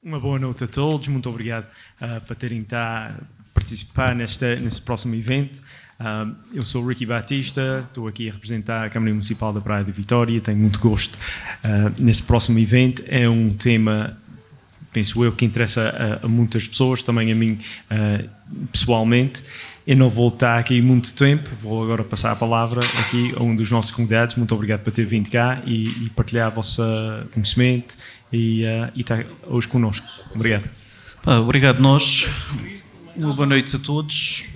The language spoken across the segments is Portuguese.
Uma boa noite a todos, muito obrigado por terem estado a participar nesse próximo evento. Eu sou o Ricky Batista, estou aqui a representar a Câmara Municipal da Praia de Vitória, tenho muito gosto nesse próximo evento. É um tema, penso eu, que interessa a muitas pessoas, também a mim pessoalmente. Eu não vou estar aqui muito tempo, vou agora passar a palavra aqui a um dos nossos convidados. Muito obrigado por ter vindo cá e partilhar o vosso conhecimento e estar hoje connosco. Obrigado. Obrigado nós. Uma boa noite a todos.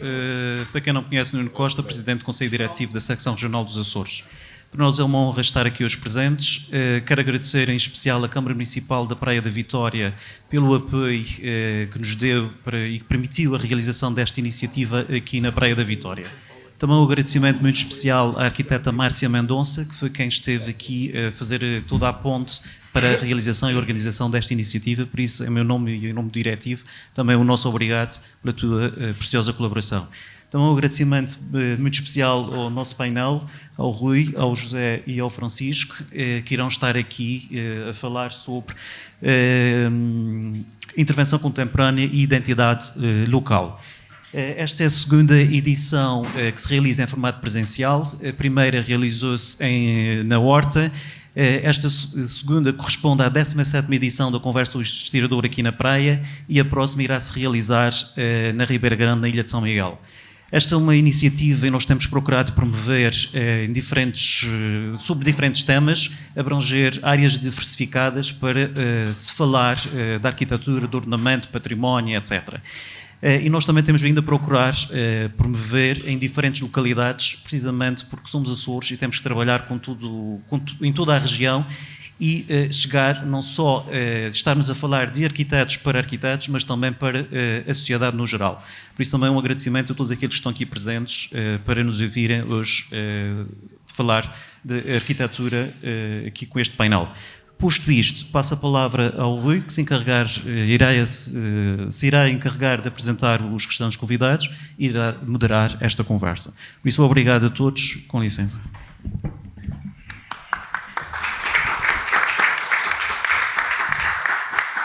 Para quem não conhece, Nuno Costa, Presidente do Conselho Diretivo da Secção Regional dos Açores. Para nós é uma honra estar aqui hoje presentes. Quero agradecer em especial à Câmara Municipal da Praia da Vitória pelo apoio que nos deu e que permitiu a realização desta iniciativa aqui na Praia da Vitória. Também um agradecimento muito especial à arquiteta Márcia Mendonça, que foi quem esteve aqui a fazer toda a ponte para a realização e organização desta iniciativa. Por isso, em meu nome e em nome do diretivo, também o nosso obrigado pela tua preciosa colaboração. Então, um agradecimento muito especial ao nosso painel, ao Rui, ao José e ao Francisco, que irão estar aqui a falar sobre intervenção contemporânea e identidade local. Esta é a segunda edição que se realiza em formato presencial. A primeira realizou-se na Horta. Esta segunda corresponde à 17ª edição da Conversa do Estirador aqui na Praia e a próxima irá se realizar na Ribeira Grande, na Ilha de São Miguel. Esta é uma iniciativa e nós temos procurado promover sobre diferentes temas, abranger áreas diversificadas para se falar da arquitetura, do ornamento, património, etc. E nós também temos vindo a procurar promover em diferentes localidades, precisamente porque somos Açores e temos que trabalhar em toda a região e chegar não só estarmos a falar de arquitetos para arquitetos, mas também para a sociedade no geral. Por isso também um agradecimento a todos aqueles que estão aqui presentes para nos ouvirem hoje falar de arquitetura aqui com este painel. Posto isto, passo a palavra ao Rui, que se irá encarregar de apresentar os restantes convidados e irá moderar esta conversa. Por isso, obrigado a todos, com licença.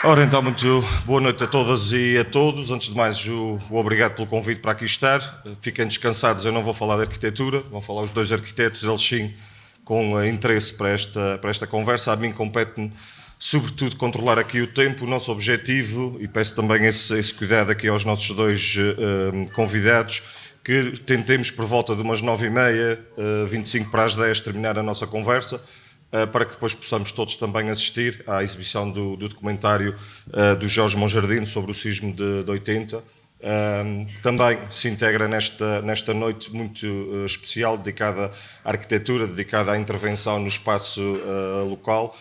Ora, então, muito boa noite a todas e a todos. Antes de mais, o obrigado pelo convite para aqui estar. Fiquem descansados, eu não vou falar de arquitetura, vão falar os dois arquitetos, eles sim, com interesse para esta conversa. A mim compete-me, sobretudo, controlar aqui o tempo. O nosso objetivo, e peço também esse cuidado aqui aos nossos dois convidados, que tentemos por volta de umas 9h30, 25 para as 10, terminar a nossa conversa, para que depois possamos todos também assistir à exibição do documentário do Jorge Monjardino sobre o sismo de 80. Também se integra nesta noite muito especial, dedicada à arquitetura, dedicada à intervenção no espaço local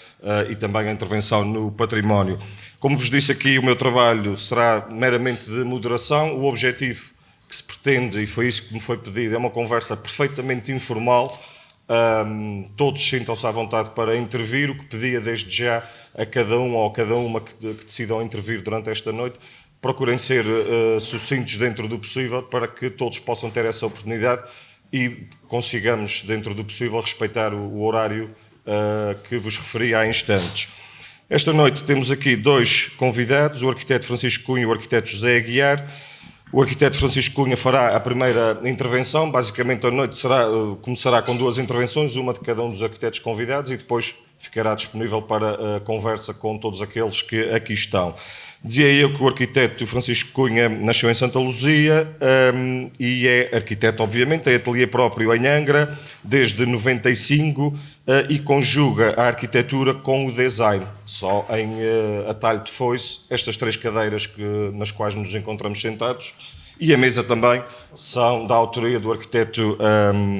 e também à intervenção no património. Como vos disse aqui, o meu trabalho será meramente de moderação. O objetivo que se pretende, e foi isso que me foi pedido, é uma conversa perfeitamente informal. Todos sintam-se à vontade para intervir. O que pedia desde já a cada um ou a cada uma que decidam intervir durante esta noite, procurem ser sucintos dentro do possível para que todos possam ter essa oportunidade e consigamos, dentro do possível, respeitar o horário que vos referi há instantes. Esta noite temos aqui dois convidados, o arquiteto Francisco Cunha e o arquiteto José Aguiar. O arquiteto Francisco Cunha fará a primeira intervenção. Basicamente, a noite começará com duas intervenções, uma de cada um dos arquitetos convidados, e depois ficará disponível para a conversa com todos aqueles que aqui estão. Dizia eu que o arquiteto Francisco Cunha nasceu em Santa Luzia e é arquiteto, obviamente, tem ateliê próprio em Angra desde 95 e conjuga a arquitetura com o design. Só em atalho de foice, estas três cadeiras nas quais nos encontramos sentados e a mesa também são da autoria do arquiteto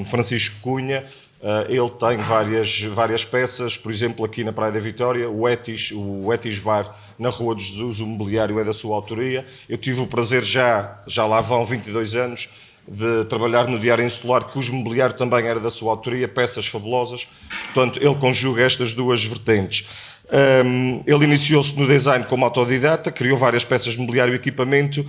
Francisco Cunha. Ele tem várias peças, por exemplo, aqui na Praia da Vitória, o Etis Bar na Rua de Jesus, o mobiliário é da sua autoria. Eu tive o prazer, já lá vão 22 anos, de trabalhar no Diário Insular, cujo mobiliário também era da sua autoria, peças fabulosas. Portanto, ele conjuga estas duas vertentes. Ele iniciou-se no design como autodidata, criou várias peças de mobiliário e equipamento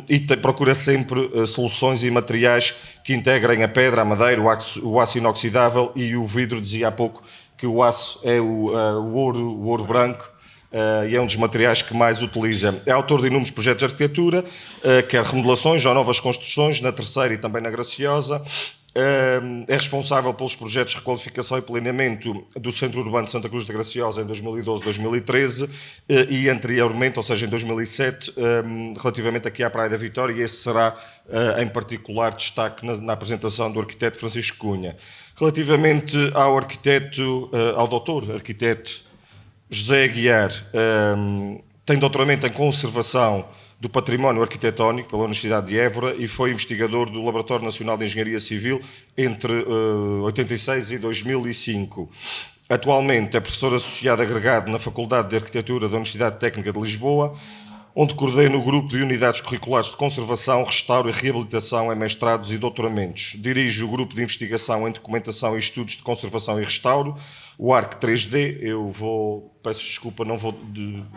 e procura sempre soluções e materiais que integrem a pedra, a madeira, o aço inoxidável e o vidro. Dizia há pouco que o aço é o ouro branco e é um dos materiais que mais utiliza. É autor de inúmeros projetos de arquitetura, quer remodelações ou novas construções, na Terceira e também na Graciosa. É responsável pelos projetos de requalificação e planeamento do Centro Urbano de Santa Cruz de Graciosa em 2012-2013 e anteriormente, ou seja, em 2007, relativamente aqui à Praia da Vitória, e esse será em particular destaque na apresentação do arquiteto Francisco Cunha. Relativamente ao arquiteto, ao doutor arquiteto José Aguiar, tem doutoramento em conservação do património arquitetónico pela Universidade de Évora e foi investigador do Laboratório Nacional de Engenharia Civil entre 86 e 2005. Atualmente é professor associado agregado na Faculdade de Arquitetura da Universidade Técnica de Lisboa, onde coordena o grupo de unidades curriculares de conservação, restauro e reabilitação em mestrados e doutoramentos. Dirige o grupo de investigação em documentação e estudos de conservação e restauro, o ARC 3D. Peço desculpa, não vou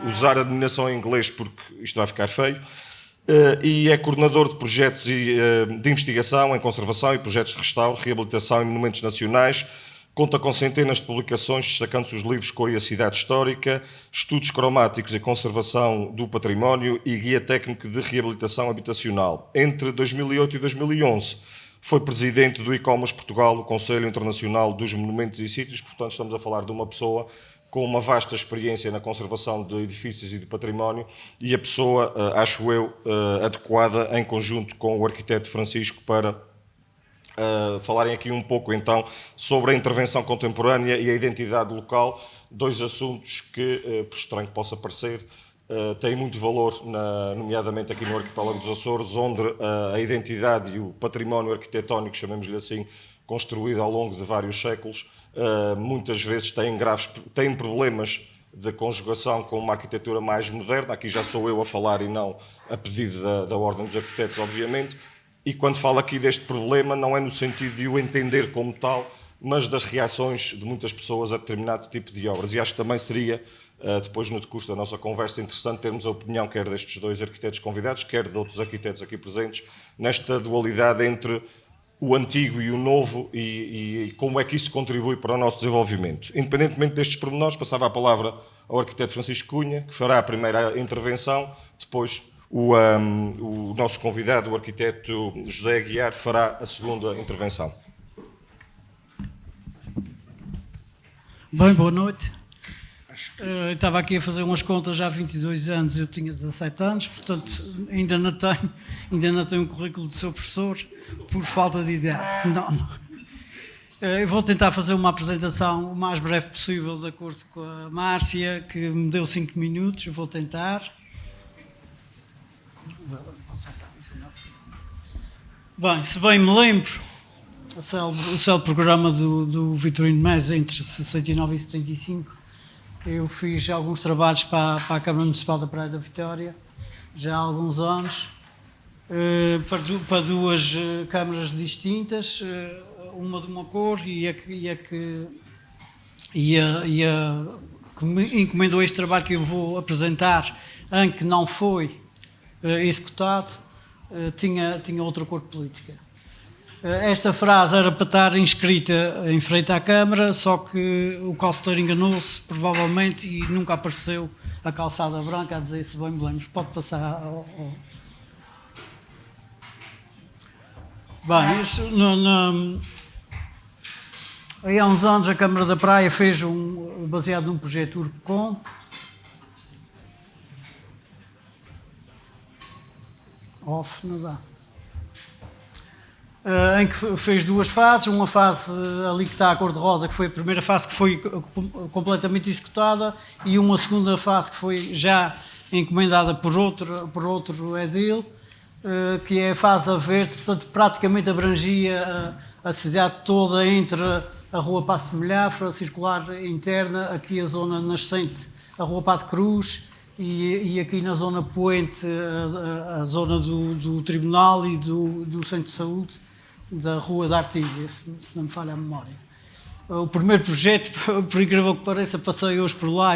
usar a denominação em inglês porque isto vai ficar feio. E é coordenador de projetos de investigação em conservação e projetos de restauro, reabilitação e monumentos nacionais. Conta com centenas de publicações, destacando-se os livros Cor e a Cidade Histórica, Estudos Cromáticos e Conservação do Património e Guia Técnico de Reabilitação Habitacional. Entre 2008 e 2011 foi presidente do ICOMOS Portugal, o Conselho Internacional dos Monumentos e Sítios. Portanto, estamos a falar de uma pessoa com uma vasta experiência na conservação de edifícios e de património e a pessoa, acho eu, adequada em conjunto com o arquiteto Francisco para falarem aqui um pouco então sobre a intervenção contemporânea e a identidade local, dois assuntos que, por estranho que possa parecer, têm muito valor, nomeadamente aqui no arquipélago dos Açores, onde a identidade e o património arquitetónico, chamemos-lhe assim, construído ao longo de vários séculos, muitas vezes têm problemas de conjugação com uma arquitetura mais moderna. Aqui já sou eu a falar e não a pedido da Ordem dos Arquitetos, obviamente. E quando falo aqui deste problema, não é no sentido de o entender como tal, mas das reações de muitas pessoas a determinado tipo de obras. E acho que também seria, depois no decurso da nossa conversa, interessante termos a opinião quer destes dois arquitetos convidados, quer de outros arquitetos aqui presentes, nesta dualidade entre o antigo e o novo e como é que isso contribui para o nosso desenvolvimento. Independentemente destes pormenores, passava a palavra ao arquiteto Francisco Cunha, que fará a primeira intervenção, depois o nosso convidado, o arquiteto José Aguiar, fará a segunda intervenção. Bem, boa noite. Estava aqui a fazer umas contas já há 22 anos, eu tinha 17 anos, portanto ainda não tenho um currículo de seu professor por falta de idade. Não. Eu vou tentar fazer uma apresentação o mais breve possível, de acordo com a Márcia, que me deu 5 minutos, eu vou tentar. Bem, se bem me lembro, o célebre programa do Vitorino Meza entre 69 e 75, eu fiz alguns trabalhos para a Câmara Municipal da Praia da Vitória, já há alguns anos, para duas câmaras distintas, uma de uma cor e a que me encomendou este trabalho que eu vou apresentar, em que não foi executado, tinha outra cor política. Esta frase era para estar inscrita em frente à Câmara, só que o calceteiro enganou-se, provavelmente, e nunca apareceu a calçada branca a dizer, se bem me lembro. Pode passar Bem, aí há uns anos a Câmara da Praia fez baseado num projeto Urbcom, não dá. Em que fez duas fases, uma fase ali que está a cor-de-rosa, que foi a primeira fase que foi completamente executada, e uma segunda fase que foi já encomendada por outro edil, que é a fase a verde, portanto praticamente abrangia a cidade toda entre a Rua Paço de Milhafra, a circular interna, aqui a zona nascente, a Rua Pato Cruz, e aqui na zona poente, a zona do Tribunal e do Centro de Saúde, da Rua da Artísia, se não me falha a memória. O primeiro projeto, por incrível que pareça, passei hoje por lá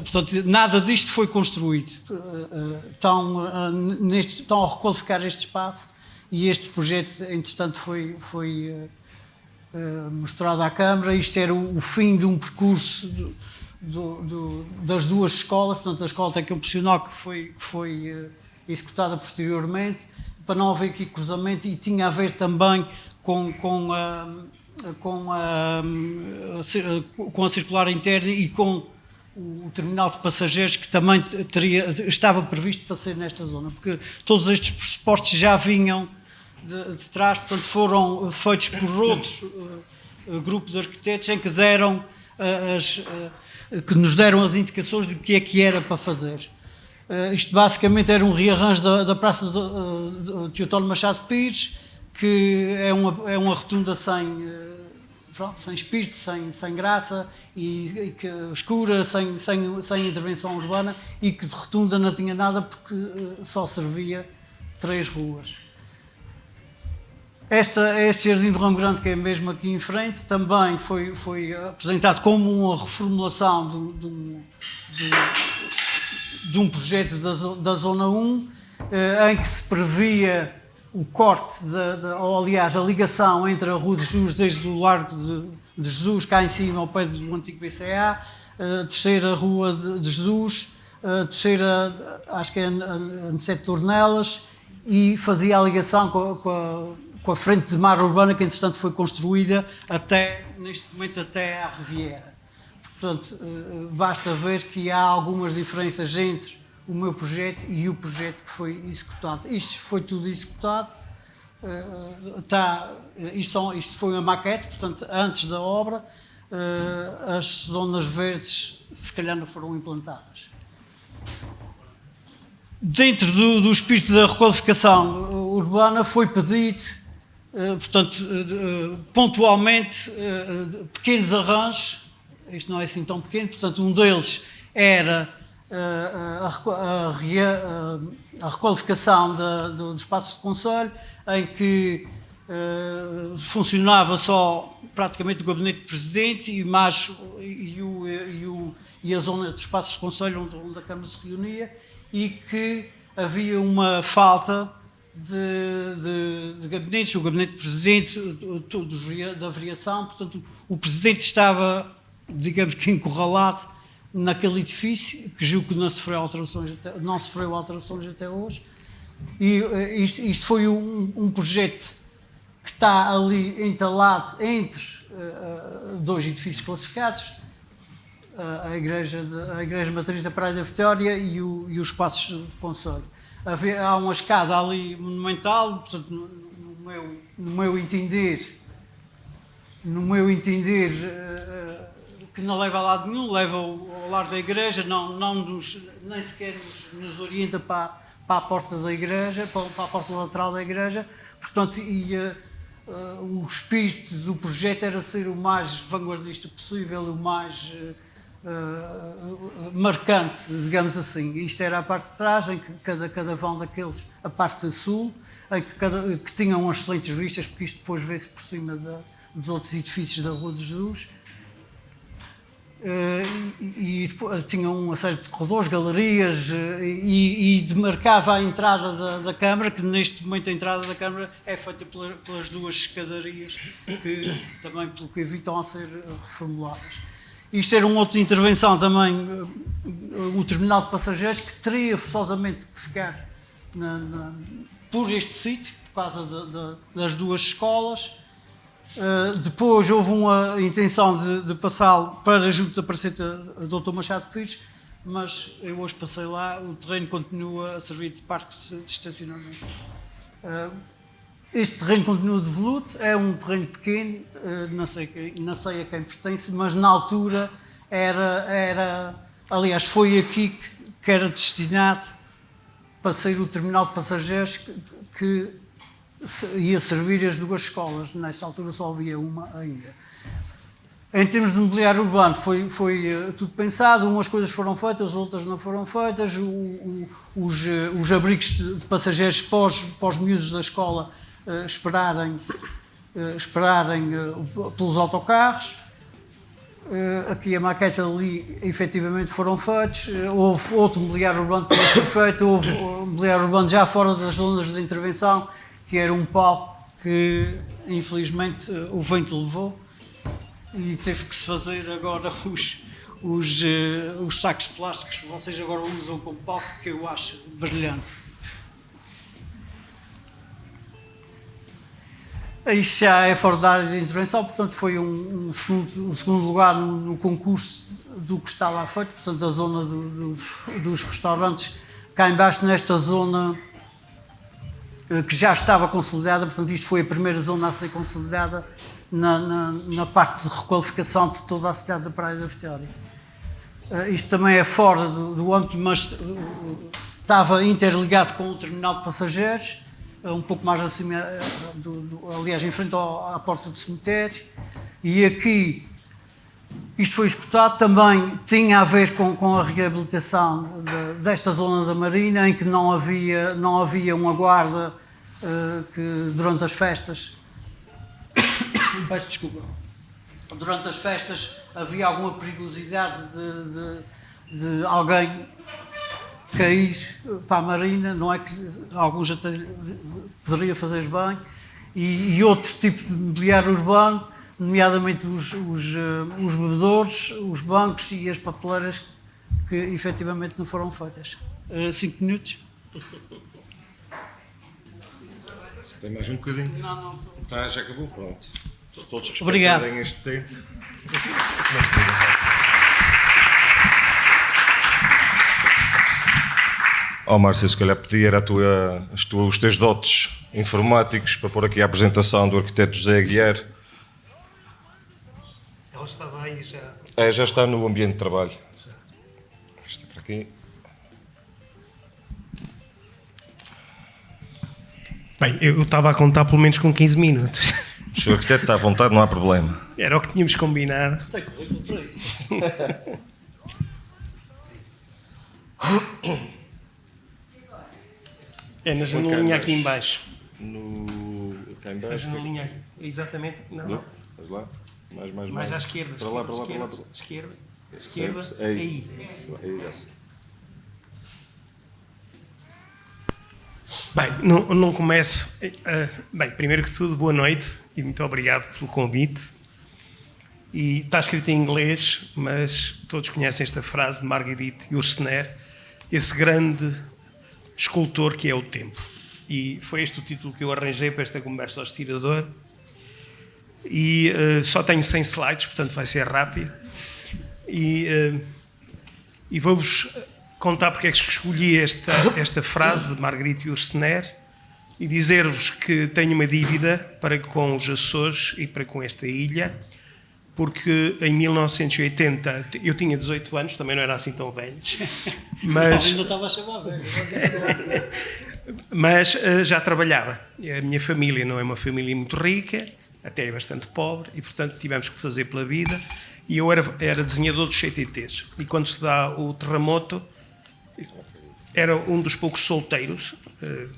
portanto, nada disto foi construído. Estão a requalificar este espaço e este projeto, entretanto, foi mostrado à Câmara. Isto era o fim de um percurso das duas escolas, portanto a escola técnico-profissional que foi executada posteriormente, para não haver aqui cruzamento, e tinha a ver também com a circular interna e com o terminal de passageiros, que também estava previsto para ser nesta zona, porque todos estes pressupostos já vinham de trás, portanto foram feitos por outros grupos de arquitetos em que que nos deram as indicações do que era para fazer. Isto basicamente era um rearranjo da Praça de Teotónio Machado Pires, que é uma rotunda sem espírito, sem graça, e que escura, sem intervenção urbana, e que de rotunda não tinha nada porque só servia 3 ruas. Este Jardim do Ramo Grande, que é mesmo aqui em frente, também foi apresentado como uma reformulação de um projeto da Zona 1, em que se previa o corte, ou aliás, a ligação entre a Rua de Jesus, desde o Largo de Jesus, cá em cima, ao pé do antigo BCA, descer a Rua de Jesus, descer acho que é a Aniceto de Ornelas, e fazia a ligação com a frente de mar urbana, que entretanto foi construída neste momento até à Riviera. Portanto, basta ver que há algumas diferenças entre o meu projeto e o projeto que foi executado. Isto foi tudo executado, isto foi uma maquete, portanto, antes da obra, as zonas verdes se calhar não foram implantadas. Dentro do espírito da requalificação urbana foi pedido, portanto, pontualmente, pequenos arranjos. Isto não é assim tão pequeno, portanto, um deles era a requalificação dos espaços de conselho, em que funcionava só praticamente o gabinete do presidente e a zona dos espaços de conselho onde a Câmara se reunia, e que havia uma falta de gabinetes, o gabinete do presidente, da variação, portanto o presidente estava, digamos que encurralado naquele edifício, que julgo que não sofreu alterações até hoje, e isto foi um projeto que está ali entalado entre 2 edifícios classificados, a Igreja Matriz da Praia da Vitória e os espaços de conselho. Há uma escada ali monumental, portanto, no meu entender, que não leva a lado nenhum, leva ao lado da igreja, nem sequer nos orienta para a porta da igreja, para a porta lateral da igreja, portanto, o espírito do projeto era ser o mais vanguardista possível, o mais marcante, digamos assim. Isto era a parte de trás, em que cada vão daqueles, a parte sul, em que tinham excelentes vistas, porque isto depois vê-se por cima dos outros edifícios da Rua de Jesus. E tinha uma série de corredores, galerias, e demarcava a entrada da Câmara, que neste momento a entrada da Câmara é feita pelas 2 escadarias, que também, pelo que evitam, a ser reformuladas. Isto era uma outra intervenção também, o terminal de passageiros, que teria forçosamente que ficar por este sítio, por causa das 2 escolas. Depois houve uma intenção de passá-lo para junto da Praceta Dr. Machado Pires, mas eu hoje passei lá, o terreno continua a servir de parque de estacionamento. Este terreno continua devoluto, é um terreno pequeno, não sei a quem pertence, mas na altura aliás, foi aqui que era destinado para sair o terminal de passageiros que ia servir as 2 escolas. Nessa altura só havia uma ainda. Em termos de mobiliário urbano, foi tudo pensado, umas coisas foram feitas, outras não foram feitas, os abrigos de passageiros para os miúdos da escola esperarem pelos autocarros. Aqui a maquete, ali efetivamente foram feitos. Houve outro mobiliário urbano que foi feito, houve mobiliário urbano já fora das zonas de intervenção, que era um palco que infelizmente o vento levou e teve que se fazer agora os sacos plásticos que vocês agora usam como palco, que eu acho brilhante. Isto já é fora da área de intervenção, portanto foi um segundo lugar no concurso do que está lá feito, portanto da zona dos restaurantes, cá embaixo nesta zona que já estava consolidada, portanto isto foi a primeira zona a ser consolidada na parte de requalificação de toda a cidade da Praia da Vitória. Isto também é fora do âmbito, mas estava interligado com o terminal de passageiros, um pouco mais acima, aliás, em frente à porta do cemitério, e aqui isto foi executado, também tinha a ver com a reabilitação desta zona da Marina, em que não havia uma guarda que durante as festas, peço desculpa, durante as festas havia alguma perigosidade de alguém cair para a Marina, não é que alguns até poderia fazer bem, e outro tipo de mobiliário urbano, nomeadamente os bebedouros, os bancos e as papeleiras que efetivamente não foram feitas. 5 minutos? Tem mais um bocadinho? Não. Já acabou? Pronto. Se todos Obrigado. respeitarem este tempo. Márcio, se calhar pedir era os teus dotes informáticos para pôr aqui a apresentação do arquiteto José Aguiar. Ela estava aí já. Já está no ambiente de trabalho. Está para aqui. Bem, eu estava a contar pelo menos com 15 minutos. O senhor arquiteto está à vontade, não há problema. Era o que tínhamos combinado. Tem currículo para isso. É na janelinha aqui em baixo. Cá em Essa baixo. janelinha aqui. Exatamente. Não. Vais lá. Mais à esquerda. Para lá. Esquerda. Esquerda. Aí. Aí. Já sei. Bem, não começo. Bem, primeiro que tudo, boa noite e muito obrigado pelo convite. E está escrito em inglês, mas todos conhecem esta frase de Marguerite Yourcenar, esse grande escultor que é o tempo. E foi este o título que eu arranjei para esta conversa ao estirador. E só tenho 100 slides, portanto vai ser rápido. E vou-vos contar porque é que escolhi esta frase de Marguerite Yourcenar e dizer-vos que tenho uma dívida para com os Açores e para com esta ilha, porque em 1980 eu tinha 18 anos, também não era assim tão velho, mas, Ainda estava a chamar velho. mas já trabalhava. A minha família não é uma família muito rica, até é bastante pobre, e portanto tivemos que fazer pela vida, e eu era desenhador dos CTTs, e quando se dá o terremoto, era um dos poucos solteiros,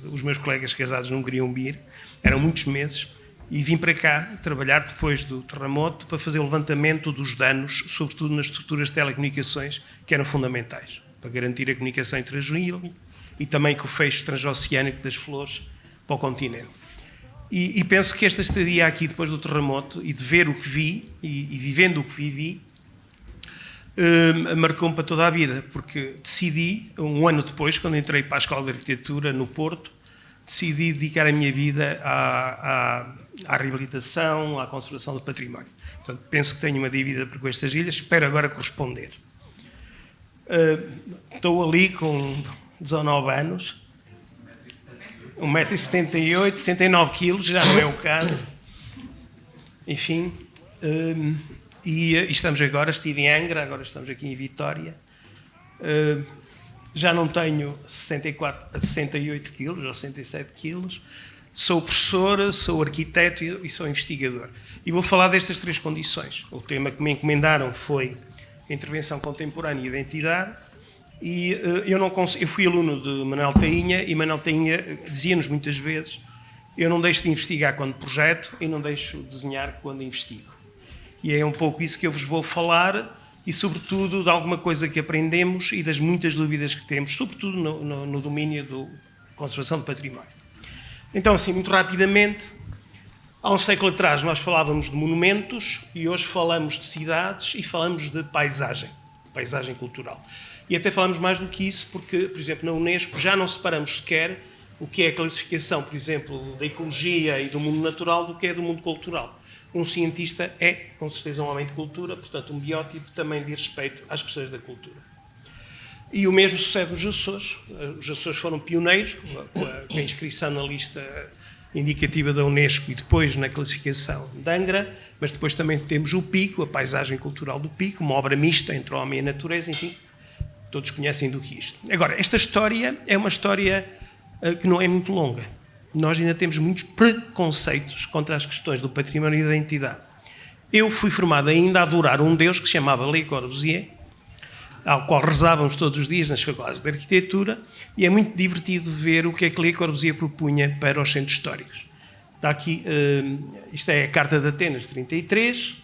os meus colegas casados não queriam vir, eram muitos meses, e vim para cá trabalhar depois do terremoto para fazer o levantamento dos danos, sobretudo nas estruturas de telecomunicações, que eram fundamentais, para garantir a comunicação entre as ilhas e também com o fecho transoceânico das flores para o continente. E penso que esta estadia aqui depois do terremoto e de ver o que vi e vivendo o que vivi, marcou-me para toda a vida, porque decidi, um ano depois, quando entrei para a Escola de Arquitetura no Porto, decidi dedicar a minha vida à reabilitação, à conservação do património. Portanto, penso que tenho uma dívida para com estas ilhas, espero agora corresponder. Estou ali com 19 anos, 1,78 m, 69 kg, já não é o caso. Enfim... E estamos agora, estive em Angra, agora estamos aqui em Vitória. Já não tenho 68 quilos ou 67 quilos. Sou professor, sou arquiteto e sou investigador. E vou falar destas 3 condições. O tema que me encomendaram foi a intervenção contemporânea e identidade. E eu fui aluno de Manuel Tainha, e Manuel Tainha dizia-nos muitas vezes: eu não deixo de investigar quando projeto e não deixo de desenhar quando investigo. E é um pouco isso que eu vos vou falar e, sobretudo, de alguma coisa que aprendemos e das muitas dúvidas que temos, sobretudo no domínio da conservação do património. Então, assim, muito rapidamente, Há um século atrás nós falávamos de monumentos e hoje falamos de cidades e falamos de paisagem cultural. E até falamos mais do que isso porque, por exemplo, na Unesco já não separamos sequer o que é a classificação, por exemplo, da ecologia e do mundo natural do que é do mundo cultural. Um cientista é, com certeza, um homem de cultura, portanto, um biótipo também diz respeito às questões da cultura. E o mesmo sucede nos Açores. Os Açores foram pioneiros, com a inscrição na lista indicativa da Unesco e depois na classificação de Angra, mas depois também temos o Pico, a paisagem cultural do Pico, uma obra mista entre o homem e a natureza, enfim, todos conhecem do que isto. Agora, esta história é uma história que não é muito longa. Nós ainda temos muitos preconceitos contra as questões do património e da identidade. Eu fui formado ainda a adorar um Deus que se chamava Le Corbusier, ao qual rezávamos todos os dias nas faculdades de arquitetura, e é muito divertido ver o que é que Le Corbusier propunha para os centros históricos. Está aqui, isto é a Carta de Atenas de 33,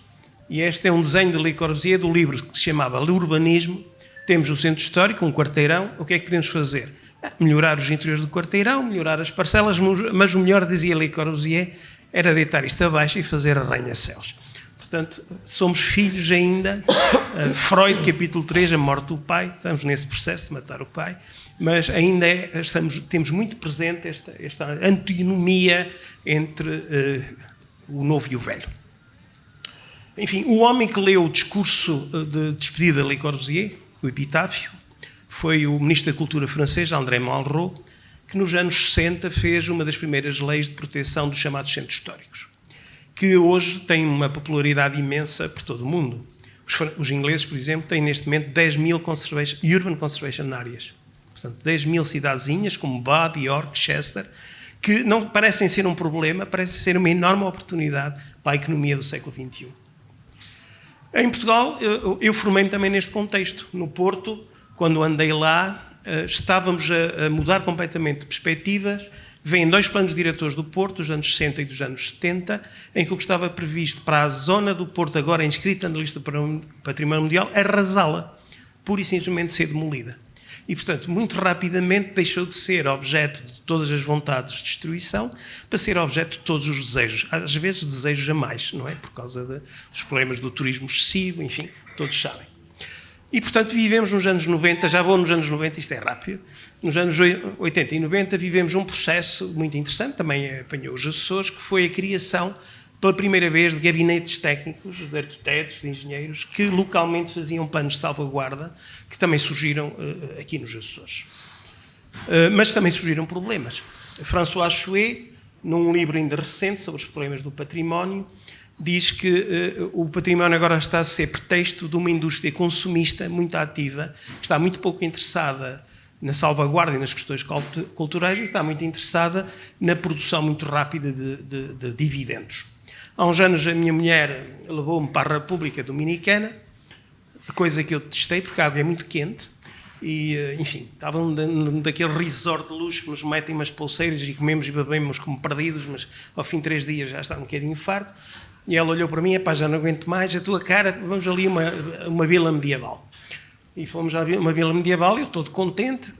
e este é um desenho de Le Corbusier do livro que se chamava L'Urbanismo. Temos o centro histórico, um quarteirão, o que é que podemos fazer? Melhorar os interiores do quarteirão, melhorar as parcelas, mas o melhor, dizia Le Corbusier, era deitar isto abaixo e fazer arranha-céus. Portanto, somos filhos ainda. Freud, capítulo 3, a morte do pai, estamos nesse processo de matar o pai, mas ainda temos muito presente esta antinomia entre o novo e o velho. Enfim, o homem que leu o discurso de despedida de Le Corbusier, o epitáfio, foi o ministro da Cultura francês, André Malraux, que nos anos 60 fez uma das primeiras leis de proteção dos chamados centros históricos, que hoje tem uma popularidade imensa por todo o mundo. Os ingleses, por exemplo, têm neste momento 10 mil Urban Conservation Areas. Portanto, 10 mil cidadezinhas como Bath, York, Chester, que não parecem ser um problema, parecem ser uma enorme oportunidade para a economia do século XXI. Em Portugal, eu formei-me também neste contexto. No Porto, quando andei lá, estávamos a mudar completamente de perspectivas. Vêm dois planos diretores do Porto, dos anos 60 e dos anos 70, em que o que estava previsto para a zona do Porto, agora inscrita na lista para o Património Mundial, arrasá-la, pura e simplesmente ser demolida. E, portanto, muito rapidamente deixou de ser objeto de todas as vontades de destruição para ser objeto de todos os desejos. Às vezes desejos a mais, não é? Por causa dos problemas do turismo excessivo, enfim, todos sabem. E, portanto, vivemos nos anos 90, já vou nos anos 90, isto é rápido, nos anos 80 e 90 vivemos um processo muito interessante, também apanhou os Açores, que foi a criação, pela primeira vez, de gabinetes técnicos, de arquitetos, de engenheiros, que localmente faziam planos de salvaguarda, que também surgiram aqui nos Açores. Mas também surgiram problemas. François Chouet, num livro ainda recente sobre os problemas do património, diz que o património agora está a ser pretexto de uma indústria consumista muito ativa, que está muito pouco interessada na salvaguarda e nas questões culturais, e está muito interessada na produção muito rápida de dividendos. Há uns anos a minha mulher levou-me para a República Dominicana, coisa que eu detestei porque a água é muito quente, e enfim, estava num daquele resort de luxo que nos metem umas pulseiras e comemos e bebemos como perdidos, mas ao fim de 3 dias já estava um bocadinho farto. E ela olhou para mim, epá, já não aguento mais, a tua cara, vamos ali a uma vila medieval. E fomos a uma vila medieval, eu todo contente,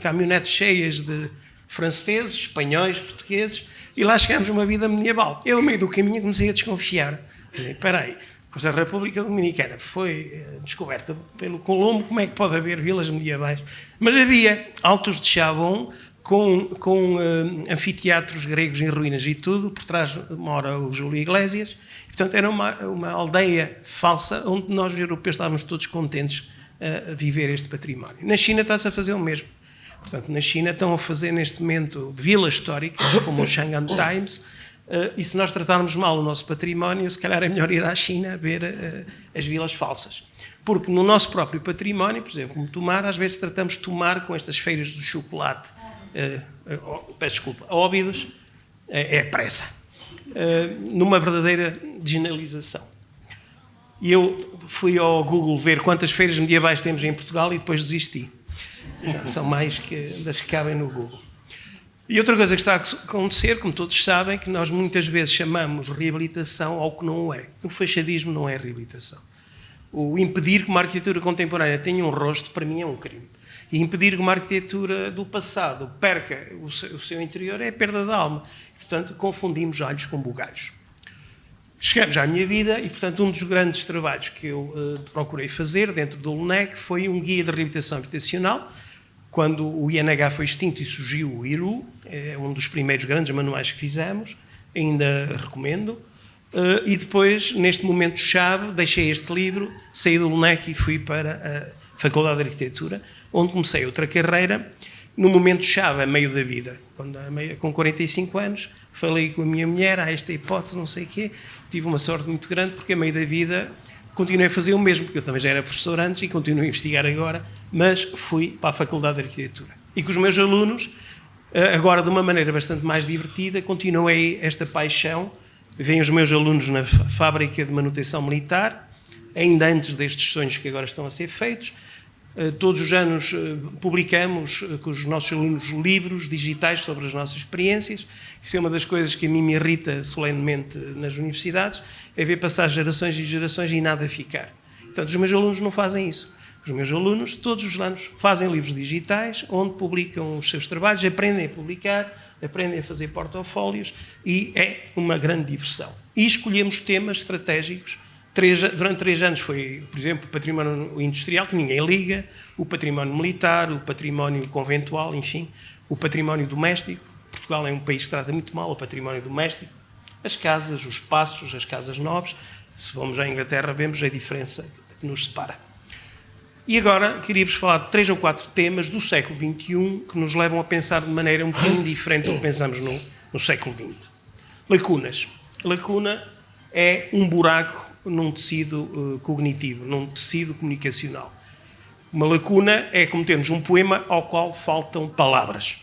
caminhonetes cheias de franceses, espanhóis, portugueses, e lá chegámos a uma vila medieval. Eu, no meio do caminho, comecei a desconfiar. Espera aí, pois a República Dominicana foi descoberta pelo Colombo, como é que pode haver vilas medievais? Mas havia Altos de Chabon, com anfiteatros gregos em ruínas e tudo, por trás mora o Júlio Iglesias. Portanto, era uma aldeia falsa onde nós, europeus, estávamos todos contentes a viver este património. Na China está-se a fazer o mesmo. Portanto, na China estão a fazer neste momento vilas históricas, como o Shanghai Times, e se nós tratarmos mal o nosso património, se calhar é melhor ir à China ver as vilas falsas. Porque no nosso próprio património, por exemplo, como Tomar, às vezes tratamos Tomar com estas feiras do chocolate, peço desculpa, Óbidos, é pressa, numa verdadeira desnalização. E eu fui ao Google ver quantas feiras medievais temos em Portugal e depois desisti. Já são mais das que cabem no Google. E outra coisa que está a acontecer, como todos sabem, que nós muitas vezes chamamos reabilitação ao que não é. O fachadismo não é reabilitação. O impedir que uma arquitetura contemporânea tenha um rosto, para mim, é um crime. E impedir que uma arquitetura do passado perca o seu interior é perda de alma. Portanto, confundimos alhos com bugalhos. Chegamos à minha vida e, portanto, um dos grandes trabalhos que eu procurei fazer dentro do LNEC foi um guia de reabilitação habitacional. Quando o INH foi extinto e surgiu o IRU, é um dos primeiros grandes manuais que fizemos, ainda recomendo. E depois, neste momento-chave, deixei este livro, saí do LNEC e fui para a Faculdade de Arquitetura, onde comecei outra carreira, no momento-chave, a meio da vida. Com 45 anos, falei com a minha mulher, esta hipótese, não sei o quê, tive uma sorte muito grande, porque a meio da vida continuei a fazer o mesmo, porque eu também já era professor antes e continuo a investigar agora, mas fui para a Faculdade de Arquitetura. E com os meus alunos, agora de uma maneira bastante mais divertida, continuei esta paixão. Vêm os meus alunos na fábrica de manutenção militar, ainda antes destes sonhos que agora estão a ser feitos. Todos os anos publicamos com os nossos alunos livros digitais sobre as nossas experiências. Isso é uma das coisas que a mim me irrita solenemente nas universidades, é ver passar gerações e gerações e nada ficar. Portanto, os meus alunos não fazem isso. Os meus alunos, todos os anos, fazem livros digitais, onde publicam os seus trabalhos, aprendem a publicar, aprendem a fazer portfólios e é uma grande diversão. E escolhemos temas estratégicos. Durante 3 anos foi, por exemplo, o património industrial, que ninguém liga, o património militar, o património conventual, enfim, o património doméstico. Portugal é um país que trata muito mal o património doméstico. As casas, os passos, as casas nobres. Se formos à Inglaterra, vemos a diferença que nos separa. E agora queria-vos falar de 3 ou 4 temas do século XXI que nos levam a pensar de maneira um bocadinho diferente do que pensamos no século XX. Lacunas. Lacuna é um buraco num tecido cognitivo, num tecido comunicacional. Uma lacuna é como termos um poema ao qual faltam palavras.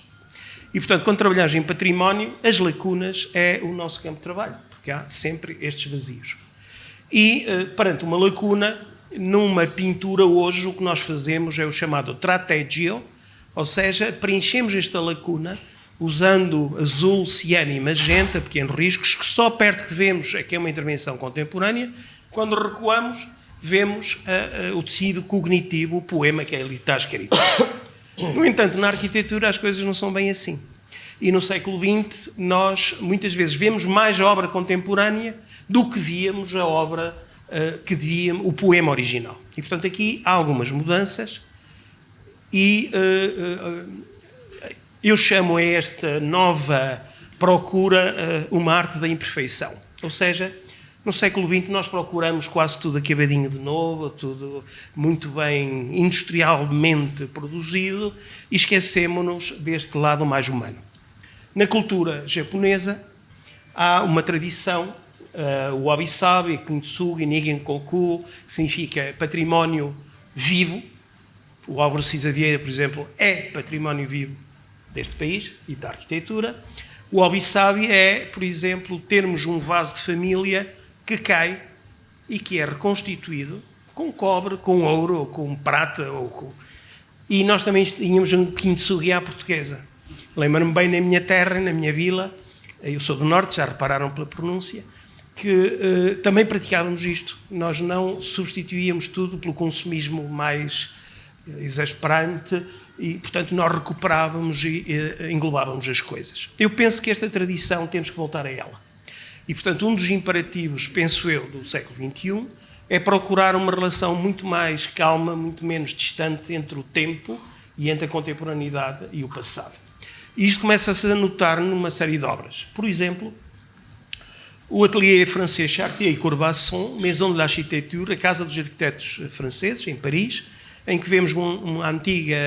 E, portanto, quando trabalhamos em património, as lacunas é o nosso campo de trabalho, porque há sempre estes vazios. E, perante uma lacuna, numa pintura hoje, o que nós fazemos é o chamado trateggio, ou seja, preenchemos esta lacuna usando azul, ciano e magenta, pequenos riscos, que só perto que vemos é que é uma intervenção contemporânea. Quando recuamos, vemos o tecido cognitivo, o poema que ali está escrito. No entanto, na arquitetura as coisas não são bem assim. E no século XX, nós muitas vezes vemos mais a obra contemporânea do que víamos a obra o poema original. E, portanto, aqui há algumas mudanças e eu chamo a esta nova procura uma arte da imperfeição. Ou seja, no século XX nós procuramos quase tudo acabadinho de novo, tudo muito bem industrialmente produzido e esquecemos-nos deste lado mais humano. Na cultura japonesa há uma tradição, o wabi-sabi, kintsugi, nigen-koku, que significa património vivo. O Álvaro Cisa Vieira, por exemplo, é património vivo deste país e da arquitetura. O wabi-sabi é, por exemplo, termos um vaso de família que cai e que é reconstituído com cobre, com ouro, ou com prata. E nós também tínhamos um kintsugi à portuguesa. Lembro-me bem na minha terra, na minha vila, eu sou do norte, já repararam pela pronúncia, que também praticávamos isto. Nós não substituíamos tudo pelo consumismo mais exasperante e, portanto, nós recuperávamos e englobávamos as coisas. Eu penso que esta tradição temos que voltar a ela. E, portanto, um dos imperativos, penso eu, do século XXI é procurar uma relação muito mais calma, muito menos distante entre o tempo e entre a contemporaneidade e o passado. E isto começa-se a notar numa série de obras. Por exemplo, o ateliê francês Chartier e Corbason, Maison de l'Architecture, a Casa dos Arquitetos Franceses, em Paris, em que vemos uma antiga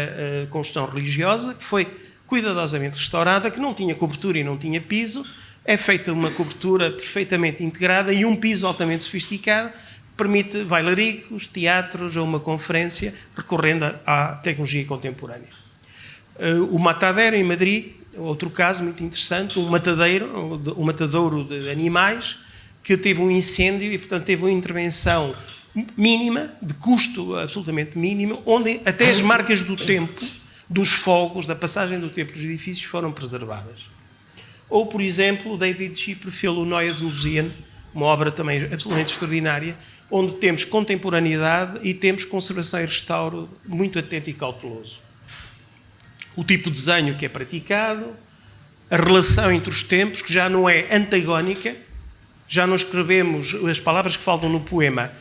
construção religiosa que foi cuidadosamente restaurada, que não tinha cobertura e não tinha piso. É feita uma cobertura perfeitamente integrada e um piso altamente sofisticado que permite bailaricos, teatros ou uma conferência recorrendo à tecnologia contemporânea. O Matadeiro, em Madrid, outro caso muito interessante, um matadouro de animais que teve um incêndio e, portanto, teve uma intervenção mínima, de custo absolutamente mínimo, onde até as marcas do tempo, dos fogos, da passagem do tempo dos edifícios foram preservadas. Ou, por exemplo, o David Chipre fez o Neues Museum, uma obra também absolutamente extraordinária, onde temos contemporaneidade e temos conservação e restauro muito atento e cauteloso. o tipo de desenho que é praticado, a relação entre os tempos, que já não é antagónica, já não escrevemos as palavras que faltam no poema,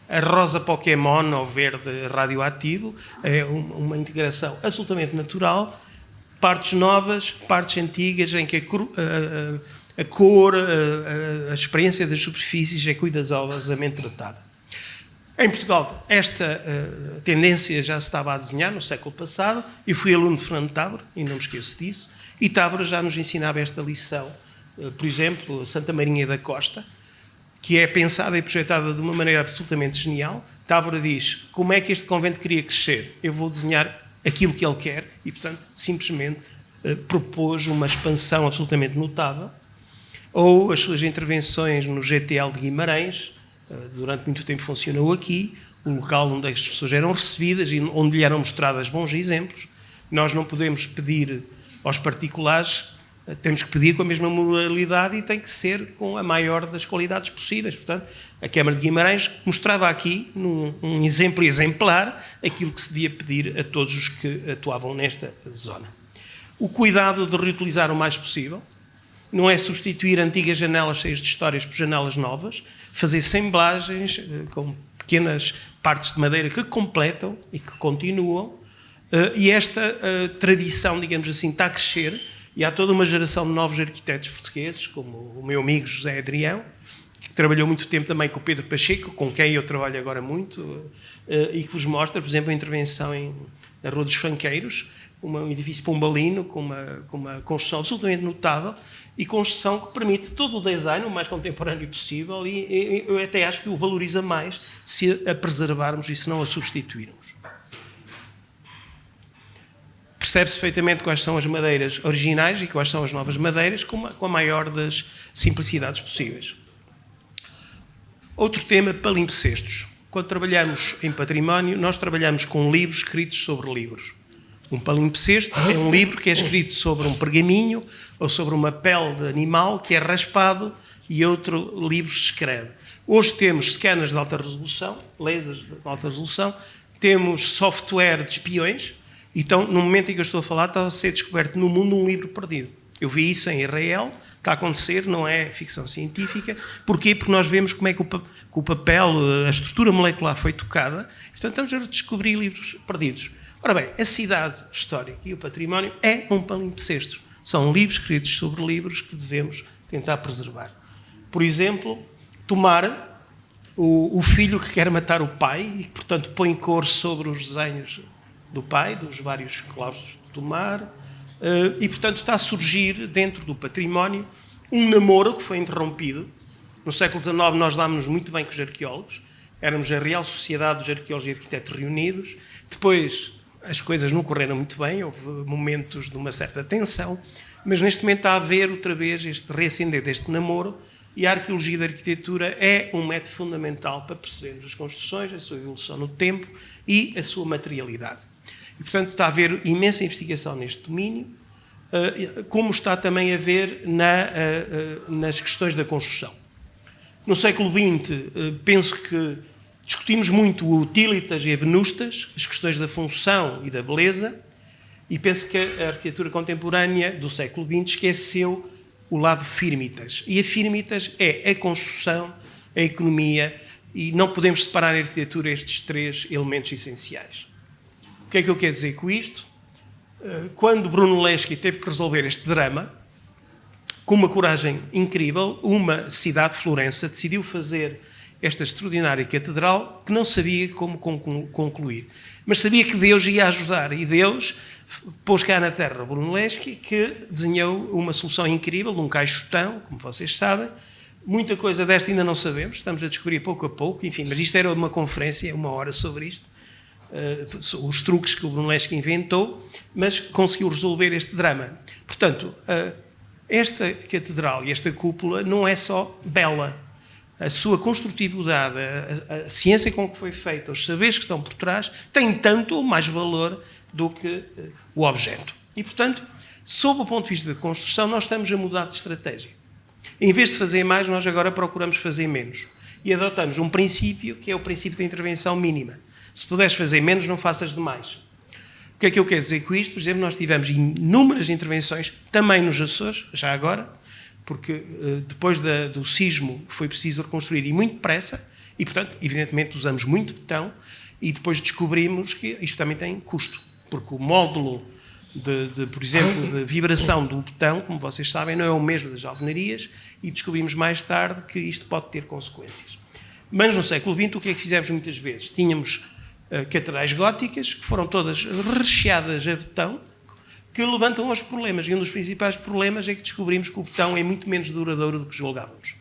a rosa Pokémon ou verde radioativo, é uma integração absolutamente natural, partes novas, partes antigas, em que a cor, a experiência das superfícies é cuidadosamente tratada. Em Portugal, esta tendência já se estava a desenhar no século passado. Eu fui aluno de Fernando Távora, e não me esqueço disso, e Távora já nos ensinava esta lição. Por exemplo, Santa Marinha da Costa, que é pensada e projetada de uma maneira absolutamente genial. Távora diz, como é que este convento queria crescer? Eu vou desenhar aquilo que ele quer, e, portanto, simplesmente propôs uma expansão absolutamente notável. Ou as suas intervenções no GTL de Guimarães, durante muito tempo funcionou aqui, o local onde as pessoas eram recebidas e onde lhe eram mostrados bons exemplos. Nós não podemos pedir aos particulares, temos que pedir com a mesma moralidade e tem que ser com a maior das qualidades possíveis. Portanto, a Câmara de Guimarães mostrava aqui, num exemplo exemplar, aquilo que se devia pedir a todos os que atuavam nesta zona. O cuidado de reutilizar o mais possível, não é substituir antigas janelas cheias de histórias por janelas novas, fazer assemblagens com pequenas partes de madeira que completam e que continuam, e esta tradição, digamos assim, está a crescer, e há toda uma geração de novos arquitetos portugueses, como o meu amigo José Adrião, que trabalhou muito tempo também com o Pedro Pacheco, com quem eu trabalho agora muito, e que vos mostra, por exemplo, a intervenção na Rua dos Franqueiros, um edifício pombalino com uma construção absolutamente notável e construção que permite todo o design o mais contemporâneo possível, e eu até acho que o valoriza mais se a preservarmos e se não a substituirmos. Percebe-se perfeitamente quais são as madeiras originais e quais são as novas madeiras, com a maior das simplicidades possíveis. Outro tema, palimpsestos. Quando trabalhamos em património, nós trabalhamos com livros escritos sobre livros. Um palimpsesto é um livro que é escrito sobre um pergaminho ou sobre uma pele de animal que é raspado e outro livro se escreve. Hoje temos scanners de alta resolução, lasers de alta resolução, temos software de espiões, então no momento em que eu estou a falar está a ser descoberto no mundo um livro perdido. Eu vi isso em Israel, está a acontecer, não é ficção científica. Porquê? Porque nós vemos como é que o papel, a estrutura molecular foi tocada, portanto estamos a descobrir livros perdidos. Ora bem, a cidade histórica e o património é um palimpsesto. São livros escritos sobre livros que devemos tentar preservar. Por exemplo, Tomar, o filho que quer matar o pai e, portanto, põe cor sobre os desenhos do pai, dos vários claustros de Tomar, e, portanto, está a surgir dentro do património um namoro que foi interrompido. No século XIX nós dámos-nos muito bem com os arqueólogos, éramos a Real Sociedade dos Arqueólogos e Arquitetos reunidos, depois as coisas não correram muito bem, houve momentos de uma certa tensão, mas neste momento está a haver outra vez este reacender deste namoro, e a arqueologia da arquitetura é um método fundamental para percebermos as construções, a sua evolução no tempo e a sua materialidade. E, portanto, está a haver imensa investigação neste domínio, como está também a haver nas questões da construção. No século XX, penso que discutimos muito o utilitas e a venustas, as questões da função e da beleza, e penso que a arquitetura contemporânea do século XX esqueceu o lado firmitas. E a firmitas é a construção, a economia, e não podemos separar a arquitetura estes três elementos essenciais. O que é que eu quero dizer com isto? Quando Brunelleschi teve que resolver este drama, com uma coragem incrível, uma cidade, Florença, decidiu fazer esta extraordinária catedral que não sabia como concluir. Mas sabia que Deus ia ajudar, e Deus pôs cá na terra Brunelleschi, que desenhou uma solução incrível, de um caixotão, como vocês sabem. Muita coisa desta ainda não sabemos, estamos a descobrir pouco a pouco, enfim, mas isto era uma conferência, 1 hora sobre isto, os truques que o Brunelleschi inventou, mas conseguiu resolver este drama. Portanto, esta catedral e esta cúpula não é só bela. A sua construtividade, a ciência com que foi feita, os saberes que estão por trás, têm tanto ou mais valor do que o objeto. E, portanto, sob o ponto de vista da construção, nós estamos a mudar de estratégia. Em vez de fazer mais, nós agora procuramos fazer menos. E adotamos um princípio que é o princípio da intervenção mínima. Se puderes fazer menos, não faças demais. O que é que eu quero dizer com isto? Por exemplo, nós tivemos inúmeras intervenções, também nos Açores, já agora, porque depois do sismo foi preciso reconstruir e muito depressa, e portanto, evidentemente, usamos muito betão, e depois descobrimos que isto também tem custo, porque o módulo, por exemplo, de vibração do betão, como vocês sabem, não é o mesmo das alvenarias, e descobrimos mais tarde que isto pode ter consequências. Mas no século XX, o que é que fizemos muitas vezes? Tínhamos catedrais góticas, que foram todas recheadas a betão, que levantam os problemas. E um dos principais problemas é que descobrimos que o betão é muito menos duradouro do que julgávamos.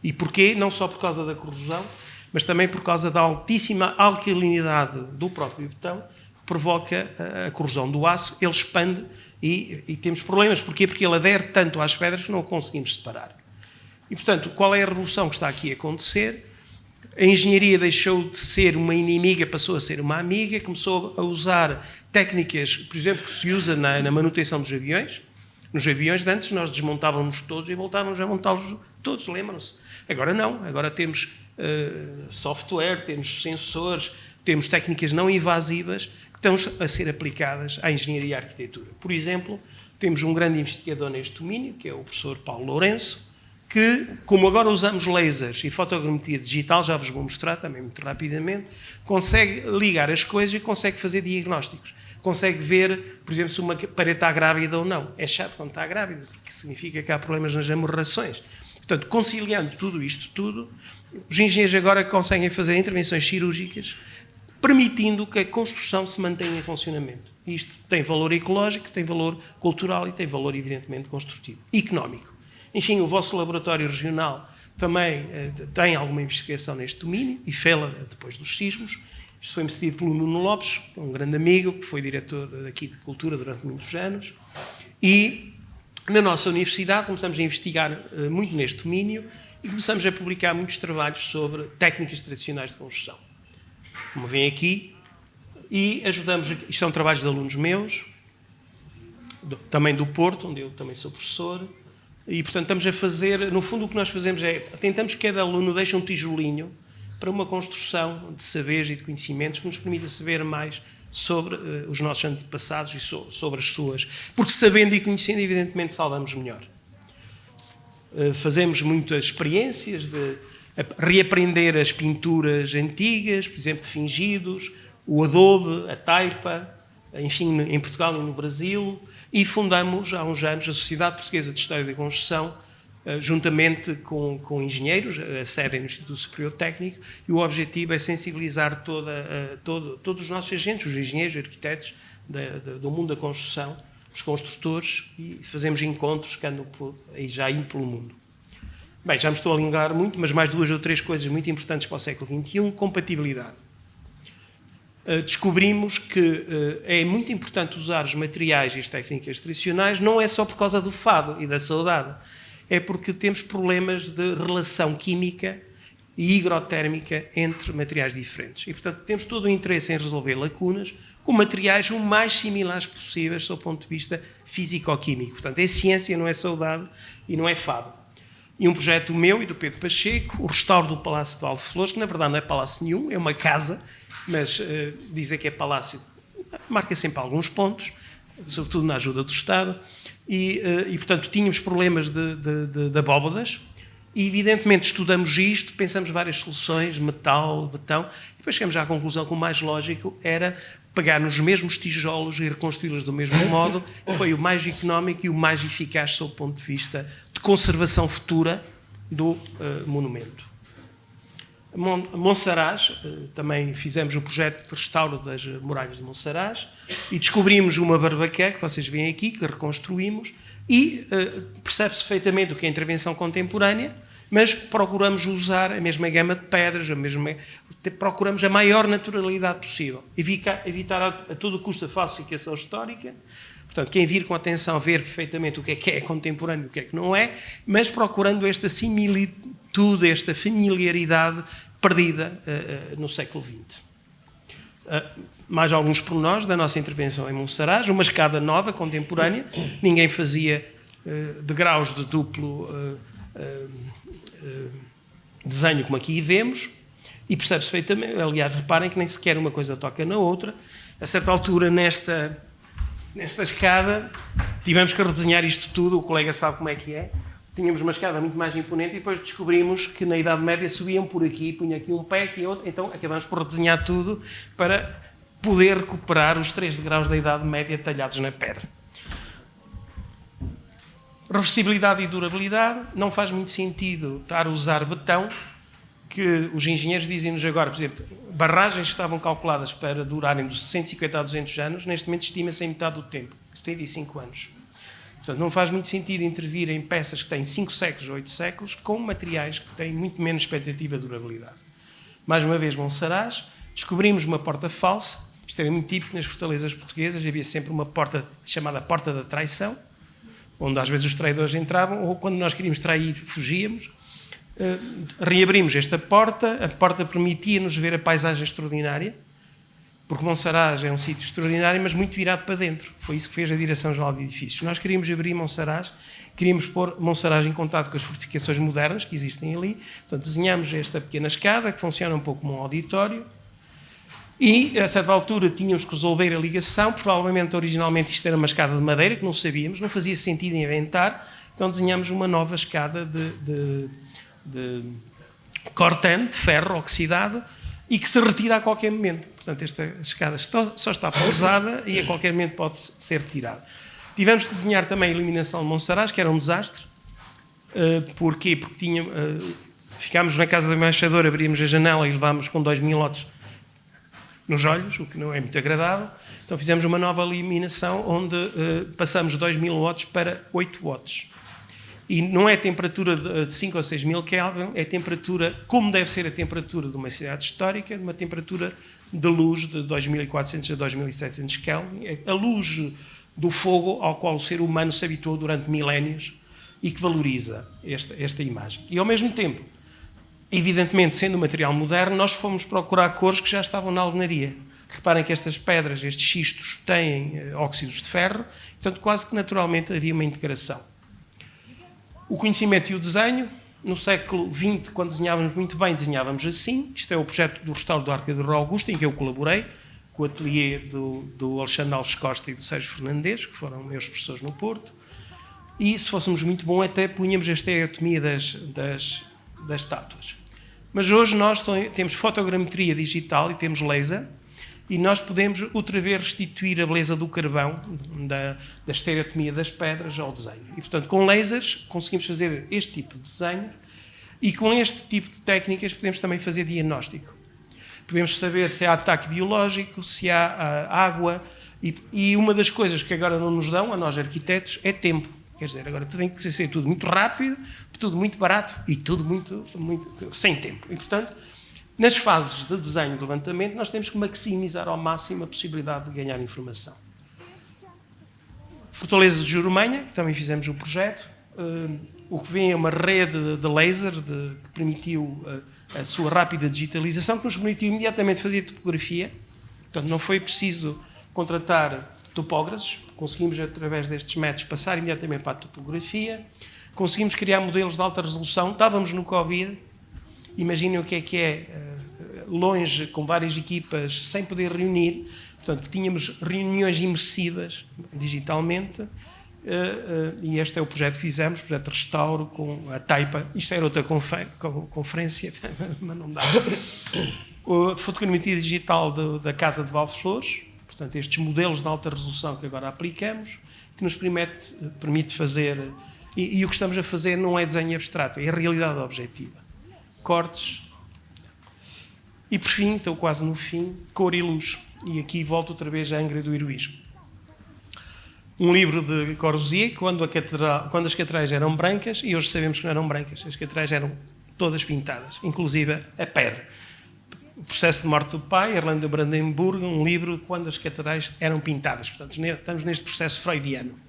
E porquê? Não só por causa da corrosão, mas também por causa da altíssima alcalinidade do próprio betão, que provoca a corrosão do aço, ele expande e temos problemas. Porquê? Porque ele adere tanto às pedras que não o conseguimos separar. E, portanto, qual é a revolução que está aqui a acontecer? A engenharia deixou de ser uma inimiga, passou a ser uma amiga, começou a usar técnicas, por exemplo, que se usa na manutenção dos aviões. Nos aviões de antes nós desmontávamos todos e voltávamos a montá-los todos, lembram-se? Agora não, agora temos software, temos sensores, temos técnicas não invasivas que estão a ser aplicadas à engenharia e à arquitetura. Por exemplo, temos um grande investigador neste domínio, que é o professor Paulo Lourenço, que, como agora usamos lasers e fotogrametria digital, já vos vou mostrar também muito rapidamente, consegue ligar as coisas e consegue fazer diagnósticos. Consegue ver, por exemplo, se uma parede está grávida ou não. É chato quando está grávida, porque significa que há problemas nas amorrações. Portanto, conciliando tudo isto, os engenheiros agora conseguem fazer intervenções cirúrgicas, permitindo que a construção se mantenha em funcionamento. Isto tem valor ecológico, tem valor cultural e tem valor, evidentemente, construtivo. Económico. Enfim, o vosso laboratório regional também tem alguma investigação neste domínio e fê-la depois dos sismos. Isto foi-me cedido pelo Nuno Lopes, um grande amigo, que foi diretor aqui de Cultura durante muitos anos. E na nossa universidade começamos a investigar muito neste domínio e começamos a publicar muitos trabalhos sobre técnicas tradicionais de construção. Como vem aqui, e ajudamos, isto são trabalhos de alunos meus, também do Porto, onde eu também sou professor. E, portanto, estamos a fazer, no fundo o que nós fazemos é, tentamos que cada aluno deixe um tijolinho para uma construção de saberes e de conhecimentos que nos permita saber mais sobre os nossos antepassados e sobre as suas. Porque sabendo e conhecendo, evidentemente, salvamos melhor. Fazemos muitas experiências de reaprender as pinturas antigas, por exemplo, de fingidos, o adobe, a taipa, enfim, em Portugal e no Brasil. E fundamos, há uns anos, a Sociedade Portuguesa de História da Construção, juntamente com engenheiros, a sede no Instituto Superior Técnico, e o objetivo é sensibilizar todos os nossos agentes, os engenheiros, arquitetos do mundo da construção, os construtores, e fazemos encontros que andam já indo pelo mundo. Bem, já me estou a alongar muito, mas mais 2 ou 3 coisas muito importantes para o século XXI. Compatibilidade. Descobrimos que é muito importante usar os materiais e as técnicas tradicionais, não é só por causa do fado e da saudade, é porque temos problemas de relação química e higrotérmica entre materiais diferentes. E, portanto, temos todo o interesse em resolver lacunas com materiais o mais similares possíveis do ponto de vista físico-químico. Portanto, é ciência, não é saudade e não é fado. E um projeto meu e do Pedro Pacheco, o restauro do Palácio de Valde-Flores, que na verdade não é palácio nenhum, é uma casa, mas dizer que é palácio marca sempre alguns pontos, sobretudo na ajuda do Estado, e portanto, tínhamos problemas de abóbadas, e evidentemente estudamos isto, pensamos várias soluções, metal, betão, e depois chegamos à conclusão que o mais lógico era pegar nos mesmos tijolos e reconstruí-los do mesmo modo, que foi o mais económico e o mais eficaz sob o ponto de vista de conservação futura do monumento. Monsaraz, também fizemos o projeto de restauro das muralhas de Monsaraz e descobrimos uma barbaquã, que vocês veem aqui, que reconstruímos, e percebe-se perfeitamente o que é intervenção contemporânea, mas procuramos usar a mesma gama de pedras, procuramos a maior naturalidade possível, evitar a todo custo a falsificação histórica. Portanto, quem vir com atenção ver perfeitamente o que é contemporâneo e o que é que não é, mas procurando esta similitude, esta familiaridade perdida no século XX. Mais alguns pormenores da nossa intervenção em Monsaraz, uma escada nova, contemporânea, ninguém fazia degraus de duplo desenho como aqui vemos, e percebe-se perfeitamente, aliás, reparem que nem sequer uma coisa toca na outra, A certa altura, nesta escada, tivemos que redesenhar isto tudo, o colega sabe como é que é. Tínhamos uma escada muito mais imponente e depois descobrimos que na Idade Média subiam por aqui, punha aqui um pé, aqui outro, então acabamos por redesenhar tudo para poder recuperar os 3 degraus da Idade Média talhados na pedra. Reversibilidade e durabilidade, não faz muito sentido estar a usar betão, que os engenheiros dizem-nos agora, por exemplo, barragens que estavam calculadas para durarem dos 150 a 200 anos, neste momento estima-se em metade do tempo, 75 anos. Portanto, não faz muito sentido intervir em peças que têm 5 séculos ou 8 séculos com materiais que têm muito menos expectativa de durabilidade. Mais uma vez, Monsaraz, descobrimos uma porta falsa. Isto era muito típico nas fortalezas portuguesas. Havia sempre uma porta chamada Porta da Traição, onde às vezes os traidores entravam, ou quando nós queríamos trair, fugíamos. Reabrimos esta porta. A porta permitia-nos ver a paisagem extraordinária, porque Monsaraz é um sítio extraordinário, mas muito virado para dentro. Foi isso que fez a Direção-Geral de Edifícios. Nós queríamos abrir Monsaraz, queríamos pôr Monsaraz em contato com as fortificações modernas que existem ali. Portanto, desenhamos esta pequena escada, que funciona um pouco como um auditório, e, a certa altura, tínhamos que resolver a ligação. Provavelmente, originalmente, isto era uma escada de madeira, que não sabíamos, não fazia sentido inventar, então desenhamos uma nova escada de cortante, de ferro oxidado, e que se retira a qualquer momento. Portanto, esta escada só está pausada e a qualquer momento pode ser retirada. Tivemos que desenhar também a iluminação de Monsaraz, que era um desastre. Porquê? Porque ficámos na casa do embaixador, abrimos a janela e levámos com 2000 watts nos olhos, o que não é muito agradável. Então fizemos uma nova iluminação onde passamos 2000 watts para 8 watts. E não é temperatura de 5 ou 6 mil Kelvin, é temperatura, como deve ser a temperatura de uma cidade histórica, de uma temperatura de luz de 2400 a 2700 Kelvin, é a luz do fogo ao qual o ser humano se habituou durante milénios e que valoriza esta imagem. E ao mesmo tempo, evidentemente, sendo um material moderno, nós fomos procurar cores que já estavam na alvenaria. Reparem que estas pedras, estes xistos, têm óxidos de ferro, portanto, quase que naturalmente havia uma integração. O conhecimento e o desenho, no século XX, quando desenhávamos muito bem, desenhávamos assim. Isto é o projeto do restauro do Arca do Rei Augusto, em que eu colaborei, com o ateliê do Alexandre Alves Costa e do Sérgio Fernandes, que foram meus professores no Porto. E, se fôssemos muito bons, até punhamos a estereotomia das estátuas. Mas hoje nós temos fotogrametria digital e temos laser, e nós podemos outra vez restituir a beleza do carvão, da estereotomia das pedras ao desenho. E, portanto, com lasers conseguimos fazer este tipo de desenho e com este tipo de técnicas podemos também fazer diagnóstico. Podemos saber se há ataque biológico, se há água, e uma das coisas que agora não nos dão, a nós arquitetos, é tempo. Quer dizer, agora tem que ser tudo muito rápido, tudo muito barato e tudo muito sem tempo. E, portanto, nas fases de desenho e de levantamento, nós temos que maximizar ao máximo a possibilidade de ganhar informação. Fortaleza de Jurumanha, que também fizemos um projeto. O que vem é uma rede de laser que permitiu a sua rápida digitalização, que nos permitiu imediatamente fazer topografia. Portanto, não foi preciso contratar topógrafos. Conseguimos, através destes métodos, passar imediatamente para a topografia. Conseguimos criar modelos de alta resolução. Estávamos no Covid. Imaginem o que é longe, com várias equipas, sem poder reunir. Portanto, tínhamos reuniões imersivas digitalmente, e este é o projeto que fizemos, o projeto de restauro com a Taipa. Isto era outra conferência, mas não dá. A fotogrametria digital da Casa de Valflores, portanto, estes modelos de alta resolução que agora aplicamos, que nos permite fazer, e o que estamos a fazer não é desenho abstrato, é a realidade objetiva. Cortes. E por fim, estou quase no fim, cor e luz. E aqui volto outra vez à Angra do heroísmo. Um livro de Corbusier, quando as catedrais eram brancas, e hoje sabemos que não eram brancas, as catedrais eram todas pintadas, inclusive a pedra. O processo de morte do pai, Erland Brandenburg, um livro quando as catedrais eram pintadas. Portanto, estamos neste processo freudiano.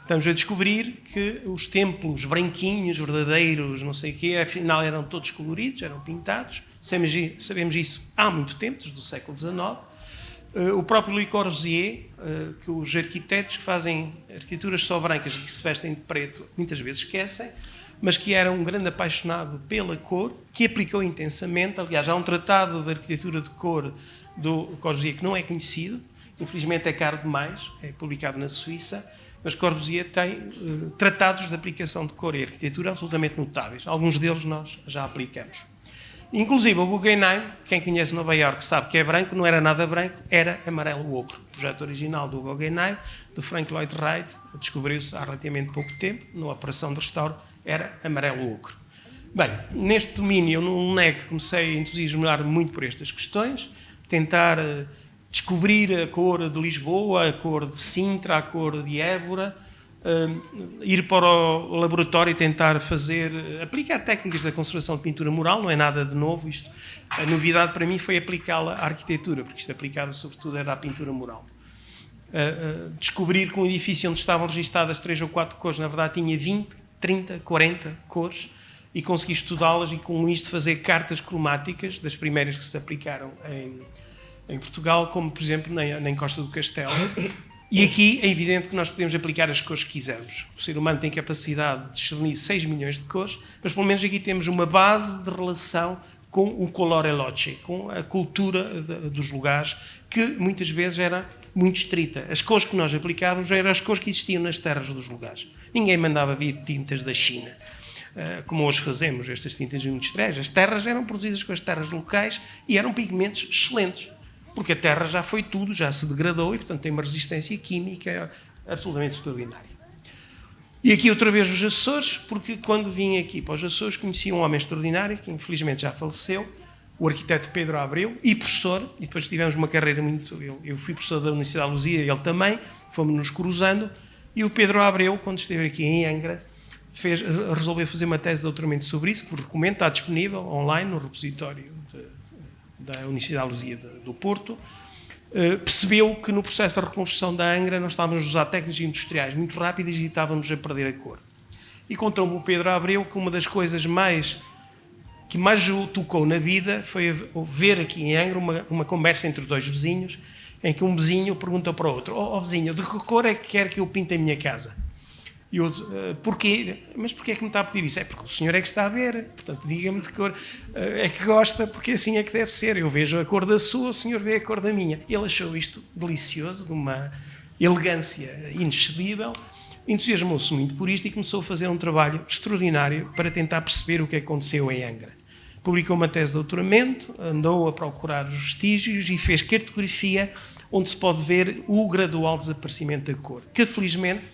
Estamos a descobrir que os templos branquinhos, verdadeiros, não sei o quê, afinal eram todos coloridos, eram pintados. Sabemos isso há muito tempo, desde o século XIX. O próprio Louis Corbusier, que os arquitetos que fazem arquiteturas só brancas e que se vestem de preto muitas vezes esquecem, mas que era um grande apaixonado pela cor, que aplicou intensamente. Aliás, há um tratado de arquitetura de cor do Corbusier, que não é conhecido, infelizmente é caro demais, é publicado na Suíça, mas Corbusier tem tratados de aplicação de cor e arquitetura absolutamente notáveis. Alguns deles nós já aplicamos. Inclusive o Guggenheim, quem conhece Nova Iorque sabe que é branco, não era nada branco, era amarelo ocre. O projeto original do Guggenheim, do Frank Lloyd Wright, descobriu-se há relativamente pouco tempo, na operação de restauro, era amarelo ocre. Bem, neste domínio eu não nego que comecei a entusiasmar muito por estas questões, tentar descobrir a cor de Lisboa, a cor de Sintra, a cor de Évora, ir para o laboratório e tentar aplicar técnicas da conservação de pintura mural, não é nada de novo isto. A novidade para mim foi aplicá-la à arquitetura, porque isto aplicado sobretudo era à pintura mural. Descobrir que um edifício onde estavam registadas 3 ou 4 cores, na verdade tinha 20, 30, 40 cores, e consegui estudá-las e com isto fazer cartas cromáticas, das primeiras que se aplicaram em Portugal, como por exemplo na Encosta do Castelo. E aqui é evidente que nós podemos aplicar as cores que quisermos. O ser humano tem capacidade de discernir 6 milhões de cores, mas pelo menos aqui temos uma base de relação com o colore loce, com a cultura dos lugares, que muitas vezes era muito estrita. As cores que nós aplicávamos eram as cores que existiam nas terras dos lugares. Ninguém mandava vir tintas da China, como hoje fazemos, estas tintas industriais. As terras eram produzidas com as terras locais e eram pigmentos excelentes, porque a terra já foi tudo, já se degradou e, portanto, tem uma resistência química absolutamente extraordinária. E aqui outra vez os Açores, porque quando vim aqui para os Açores conheci um homem extraordinário, que infelizmente já faleceu, o arquiteto Pedro Abreu, e professor, e depois tivemos uma carreira muito... Eu fui professor da Universidade de Luzia, ele também, fomos-nos cruzando, e o Pedro Abreu, quando esteve aqui em Angra, resolveu fazer uma tese de doutoramento sobre isso, que vos recomendo, está disponível online no repositório da Universidade de Luzia do Porto. Percebeu que no processo de reconstrução da Angra nós estávamos a usar técnicas industriais muito rápidas e estávamos a perder a cor. E contou-me o Pedro Abreu que uma das coisas que mais o tocou na vida foi ver aqui em Angra uma conversa entre 2 vizinhos, em que um vizinho pergunta para o outro: ó vizinho, de que cor é que quer que eu pinte a minha casa? E o outro: porquê? Mas porquê é que me está a pedir isso? É porque o senhor é que está a ver, portanto diga-me de que cor é que gosta, porque assim é que deve ser. Eu vejo a cor da sua, o senhor vê a cor da minha. Ele achou isto delicioso, de uma elegância inexcedível, entusiasmou-se muito por isto e começou a fazer um trabalho extraordinário para tentar perceber o que aconteceu em Angra. Publicou uma tese de doutoramento, andou a procurar os vestígios e fez cartografia onde se pode ver o gradual desaparecimento da cor, que felizmente,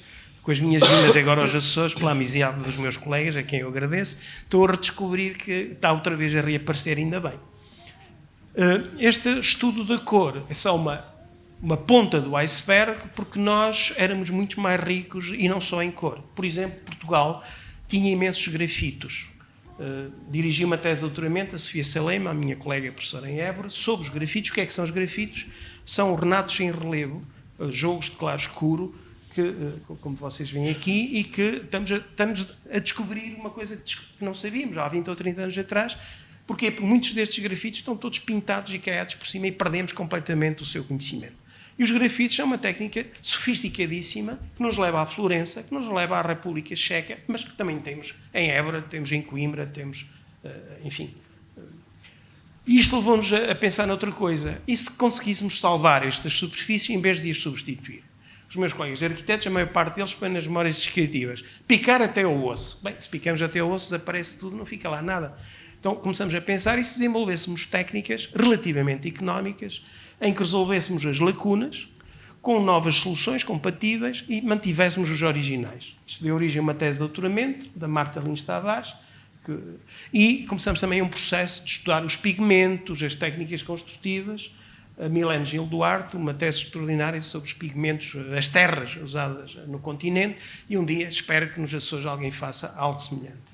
com as minhas vindas agora aos Açores, pela amizade dos meus colegas, a quem eu agradeço, estou a redescobrir que está outra vez a reaparecer, ainda bem. Este estudo da cor é só uma ponta do iceberg, porque nós éramos muito mais ricos e não só em cor. Por exemplo, Portugal tinha imensos grafitos. Dirigi uma tese de doutoramento, a Sofia Salema, a minha colega professora em Évora, sobre os grafitos. O que é que são os grafitos? São renatos em relevo, jogos de claro escuro, que, como vocês veem aqui, e que estamos a descobrir uma coisa que não sabíamos há 20 ou 30 anos atrás. Porquê? Porque muitos destes grafitos estão todos pintados e caiados por cima e perdemos completamente o seu conhecimento. E os grafites são uma técnica sofisticadíssima que nos leva à Florença, que nos leva à República Checa, mas que também temos em Évora, temos em Coimbra, temos, enfim. E isto levou-nos a pensar noutra coisa. E se conseguíssemos salvar estas superfícies em vez de as substituir? Os meus colegas arquitetos, a maior parte deles põem nas memórias descritivas: picar até ao osso. Bem, se picamos até ao osso, desaparece tudo, não fica lá nada. Então começamos a pensar, e se desenvolvêssemos técnicas relativamente económicas em que resolvêssemos as lacunas com novas soluções compatíveis e mantivéssemos os originais. Isto deu origem a uma tese de doutoramento da Marta Lins Tavares, e começamos também um processo de estudar os pigmentos, as técnicas construtivas. A Milene Gil Duarte, uma tese extraordinária sobre os pigmentos, as terras usadas no continente, e um dia espero que nos Açores alguém faça algo semelhante.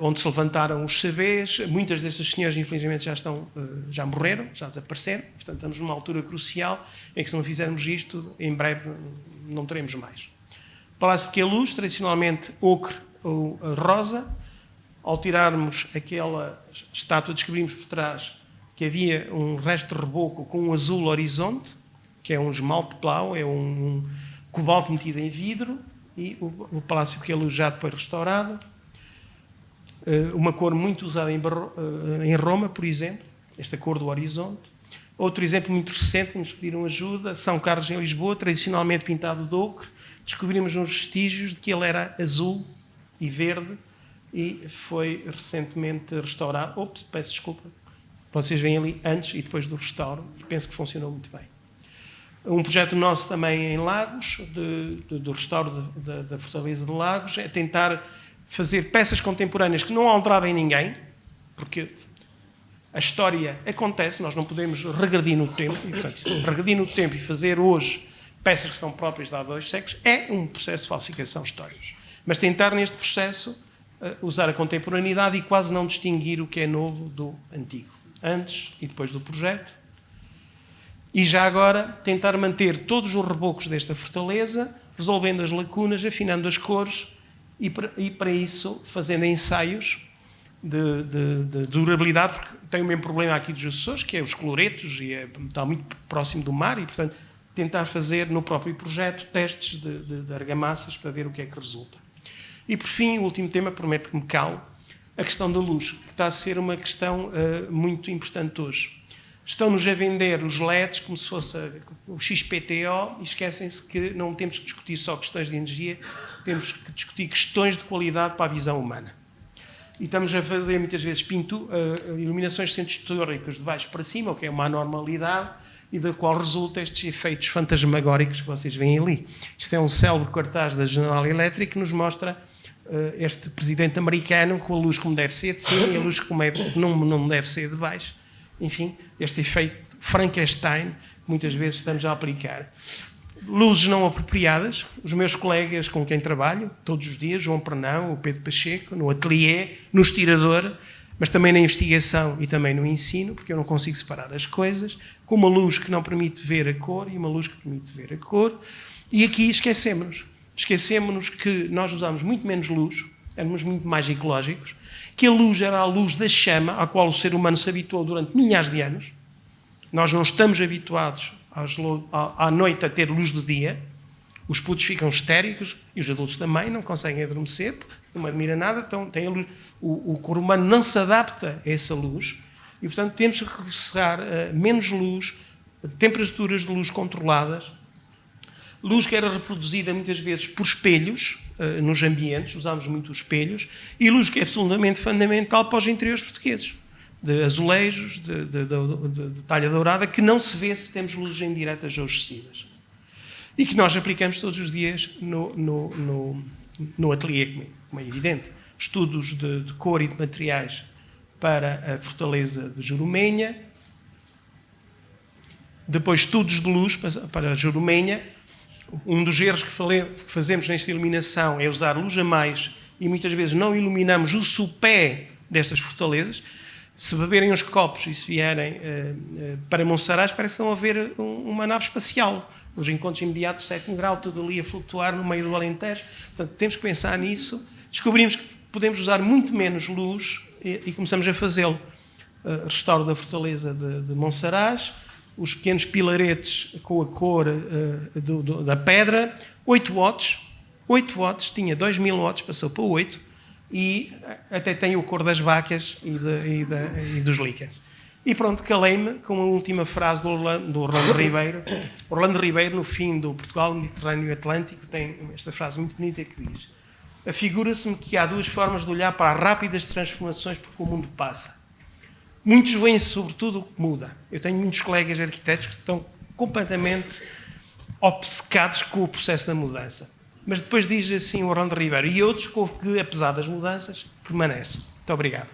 Onde se levantaram os sabés, muitas destas senhoras infelizmente já morreram, já desapareceram, portanto estamos numa altura crucial em que se não fizermos isto, em breve não teremos mais. Palácio de Queluz, tradicionalmente ocre ou rosa. Ao tirarmos aquela estátua, descobrimos por trás que havia um resto de reboco com um azul horizonte, que é um esmalte plau, é um cobalto metido em vidro, e o Palácio de Queluz já depois restaurado. Uma cor muito usada em Roma, por exemplo, esta cor do horizonte. Outro exemplo muito recente, que nos pediram ajuda, São Carlos em Lisboa, tradicionalmente pintado de ocre. Descobrimos uns vestígios de que ele era azul e verde e foi recentemente restaurado. Ops, peço desculpa. Vocês veem ali antes e depois do restauro e penso que funcionou muito bem. Um projeto nosso também em Lagos, do restauro da Fortaleza de Lagos, é tentar fazer peças contemporâneas que não alteravam ninguém, porque a história acontece, nós não podemos regredir no tempo, e, portanto, regredir no tempo e fazer hoje peças que são próprias de há 2 séculos é um processo de falsificação histórica. Mas tentar neste processo usar a contemporaneidade e quase não distinguir o que é novo do antigo, antes e depois do projeto. E já agora tentar manter todos os rebocos desta fortaleza, resolvendo as lacunas, afinando as cores e para isso fazendo ensaios de durabilidade, porque tem o mesmo problema aqui dos Açores, que é os cloretos e está muito próximo do mar e, portanto, tentar fazer no próprio projeto testes de argamassas para ver o que é que resulta. E, por fim, o último tema, prometo que me calo, a questão da luz, que está a ser uma questão muito importante hoje. Estão-nos a vender os LEDs como se fosse o XPTO e esquecem-se que não temos que discutir só questões de energia, temos que discutir questões de qualidade para a visão humana. E estamos a fazer muitas vezes iluminações de centros históricos de baixo para cima, o que é uma anormalidade, e da qual resulta estes efeitos fantasmagóricos que vocês veem ali. Isto é um célebre cartaz da General Electric que nos mostra este presidente americano com a luz como deve ser de cima e a luz como não deve ser de baixo. Enfim, este efeito Frankenstein que muitas vezes estamos a aplicar. Luzes não apropriadas. Os meus colegas com quem trabalho, todos os dias, João Pernão, o Pedro Pacheco, no ateliê, no estirador, mas também na investigação e também no ensino, porque eu não consigo separar as coisas, com uma luz que não permite ver a cor e uma luz que permite ver a cor. E aqui esquecemos-nos. Esquecemos-nos que nós usamos muito menos luz, éramos muito mais ecológicos, que a luz era a luz da chama, à qual o ser humano se habituou durante milhares de anos. Nós não estamos habituados à noite a ter luz do dia. Os putos ficam histéricos e os adultos também não conseguem adormecer, não me admira nada. Então, tem a luz. O corpo humano não se adapta a essa luz e, portanto, temos que resseguir menos luz, temperaturas de luz controladas, luz que era reproduzida muitas vezes por espelhos nos ambientes, usámos muito os espelhos, e luz que é absolutamente fundamental para os interiores portugueses, de azulejos, de talha dourada, que não se vê se temos luzes indiretas ou excessivas. E que nós aplicamos todos os dias no ateliê, como é evidente. Estudos de cor e de materiais para a Fortaleza de Jurumenha, depois estudos de luz para a Jurumenha. Um dos erros que fazemos nesta iluminação é usar luz a mais e muitas vezes não iluminamos o sopé destas fortalezas. Se beberem uns copos e se vierem para Monsaraz, parece que estão a ver uma nave espacial. Os encontros imediatos, 7º grau, tudo ali a flutuar no meio do Alentejo. Portanto, temos que pensar nisso. Descobrimos que podemos usar muito menos luz e começamos a fazê-lo. Restauro da Fortaleza de Monsaraz, os pequenos pilaretes com a cor da pedra, 8 watts, tinha 2000 watts, passou para 8, e até tem o cor das vacas e dos líquens. E pronto, calei-me com a última frase do Orlando Ribeiro. Orlando Ribeiro, no fim do Portugal, Mediterrâneo e Atlântico, tem esta frase muito bonita que diz: afigura-se-me que há 2 formas de olhar para as rápidas transformações por que o mundo passa. Muitos veem sobretudo o que muda. Eu tenho muitos colegas arquitetos que estão completamente obcecados com o processo da mudança. Mas depois diz assim o Orlando Ribeiro, e outros que, apesar das mudanças, permanecem. Muito obrigado.